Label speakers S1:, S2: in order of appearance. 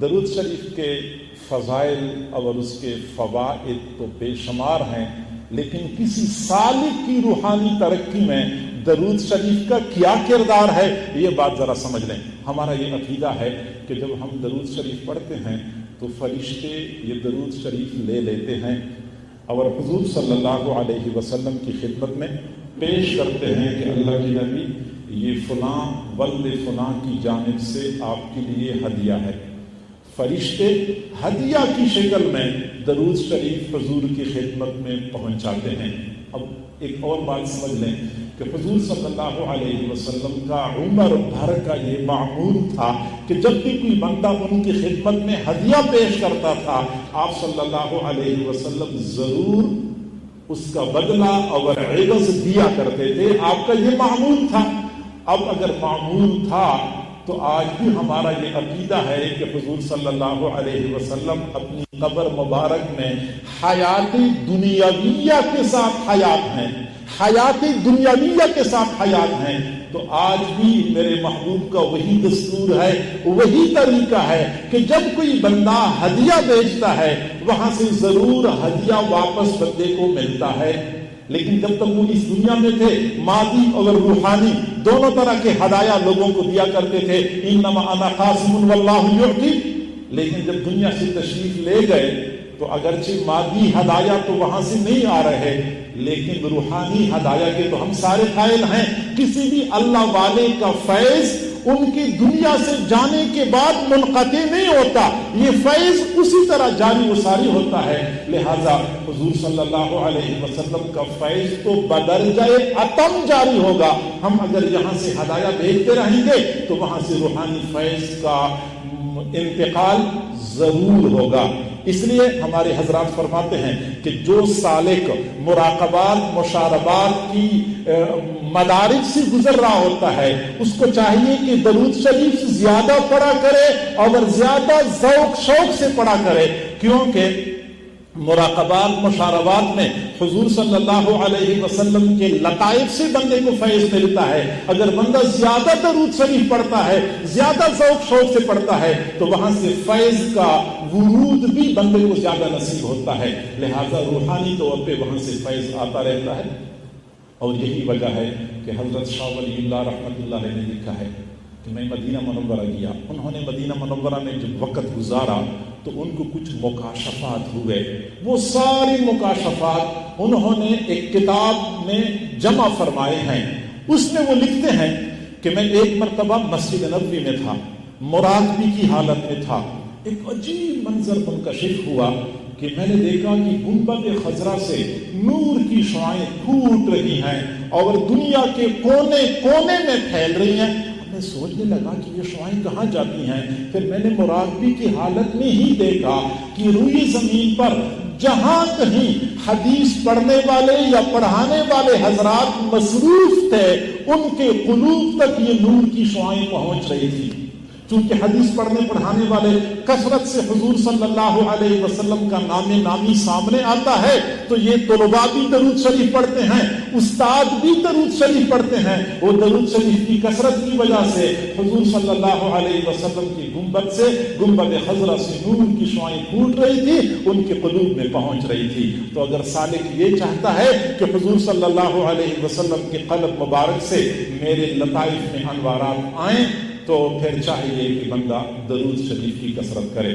S1: درود شریف کے فضائل اور اس کے فوائد تو بے شمار ہیں، لیکن کسی سالک کی روحانی ترقی میں درود شریف کا کیا کردار ہے، یہ بات ذرا سمجھ لیں۔ ہمارا یہ عقیدہ ہے کہ جب ہم درود شریف پڑھتے ہیں تو فرشتے یہ درود شریف لے لیتے ہیں اور حضور صلی اللہ علیہ وسلم کی خدمت میں پیش کرتے ہیں کہ اللہ کے نبی، یہ فلاں ولد فلاں کی جانب سے آپ کے لیے ہدیہ ہے۔ فرشتے ہدیہ کی شکل میں درود شریف حضور کی خدمت میں پہنچاتے ہیں۔ اب ایک اور بات سمجھ لیں کہ حضور صلی اللہ علیہ وسلم کا عمر بھر کا یہ معمول تھا کہ جب بھی کوئی بندہ ان کی خدمت میں ہدیہ پیش کرتا تھا، آپ صلی اللہ علیہ وسلم ضرور اس کا بدلہ اور عوض دیا کرتے تھے۔ آپ کا یہ معمول تھا۔ اب اگر معمول تھا تو آج بھی ہمارا یہ عقیدہ ہے کہ حضور صلی اللہ علیہ وسلم اپنی قبر مبارک میں حیات دنیاویہ کے ساتھ حیات ہیں، حیات دنیاویہ کے ساتھ حیات ہیں۔ تو آج بھی میرے محبوب کا وہی دستور ہے، وہی طریقہ ہے کہ جب کوئی بندہ ہدیہ بیچتا ہے وہاں سے ضرور ہدیہ واپس بندے کو ملتا ہے۔ لیکن جب تک وہ اس دنیا میں تھے، مادی اور روحانی دونوں طرح کے ہدایہ لوگوں کو دیا کرتے تھے، انما انا قاسم واللہ یعطی۔ لیکن جب دنیا سے تشریف لے گئے تو اگرچہ مادی ہدایہ تو وہاں سے نہیں آ رہے، لیکن روحانی ہدایہ کے تو ہم سارے قائل ہیں۔ کسی بھی اللہ والے کا فیض ان کی دنیا سے جانے کے بعد منقطع نہیں ہوتا، یہ فیض اسی طرح جاری و ساری ہوتا ہے۔ لہذا حضور صلی اللہ علیہ وسلم کا فیض تو بدرجہ اتم جاری ہوگا۔ ہم اگر یہاں سے ہدایہ بھیجتے رہیں گے تو وہاں سے روحانی فیض کا انتقال ضرور ہوگا۔ اس لیے ہمارے حضرات فرماتے ہیں کہ جو سالک مراقبات مشاربات کی مدارج سے گزر رہا ہوتا ہے، اس کو چاہیے کہ درود شریف زیادہ پڑھا کرے اور زیادہ ذوق شوق سے پڑھا کرے، کیونکہ مراقبات مشاربات میں حضور صلی اللہ علیہ وسلم کے لطائف سے بندے کو فیض ملتا ہے۔ اگر بندہ زیادہ درود شریف پڑھتا ہے، زیادہ ذوق شوق سے پڑھتا ہے، تو وہاں سے فیض کا ورود بھی بندے کو زیادہ نصیب ہوتا ہے۔ لہذا روحانی طور پہ وہاں سے فیض آتا رہتا ہے۔ اور یہی وجہ ہے کہ حضرت شاہ ولی اللہ رحمۃ اللہ علیہ نے لکھا ہے کہ میں مدینہ منورہ گیا، انہوں نے مدینہ منورہ میں جب وقت گزارا تو ان کو کچھ مکاشفات ہوئے۔ وہ ساری مکاشفات انہوں نے ایک کتاب میں جمع فرمائے ہیں۔ اس میں وہ لکھتے ہیں کہ میں ایک مرتبہ مسجد نبوی میں تھا، مراقبے کی حالت میں تھا، ایک عجیب منظر منکشف ہوا کہ میں نے دیکھا کہ گنبد خضرا سے نور کی شعاعیں پھوٹ رہی ہیں اور دنیا کے کونے کونے میں پھیل رہی ہیں۔ میں سوچنے لگا کہ یہ شعاعیں کہاں جاتی ہیں۔ پھر میں نے مراقبے کی حالت میں ہی دیکھا کہ روئی زمین پر جہاں کہیں حدیث پڑھنے والے یا پڑھانے والے حضرات مصروف تھے، ان کے قلوب تک یہ نور کی شعاعیں پہنچ رہی تھی۔ چونکہ حدیث پڑھنے پڑھانے والے کثرت سے حضور صلی اللہ علیہ وسلم کا نام نامی سامنے آتا ہے، تو یہ طلباء بھی درود شریف پڑھتے ہیں، استاد بھی درود شریف پڑھتے ہیں۔ وہ درود شریف کی کثرت کی وجہ سے حضور صلی اللہ علیہ وسلم کی گنبد سے، گنبد خضرا سے نور کی شعاعیں پھوٹ رہی تھی، ان کے قلوب میں پہنچ رہی تھی۔ تو اگر سالک یہ چاہتا ہے کہ حضور صلی اللہ علیہ وسلم کے قلب مبارک سے میرے لطائف میں انوارات آئیں، تو پھر چاہیے کہ بندہ درود شریف کی کثرت کرے۔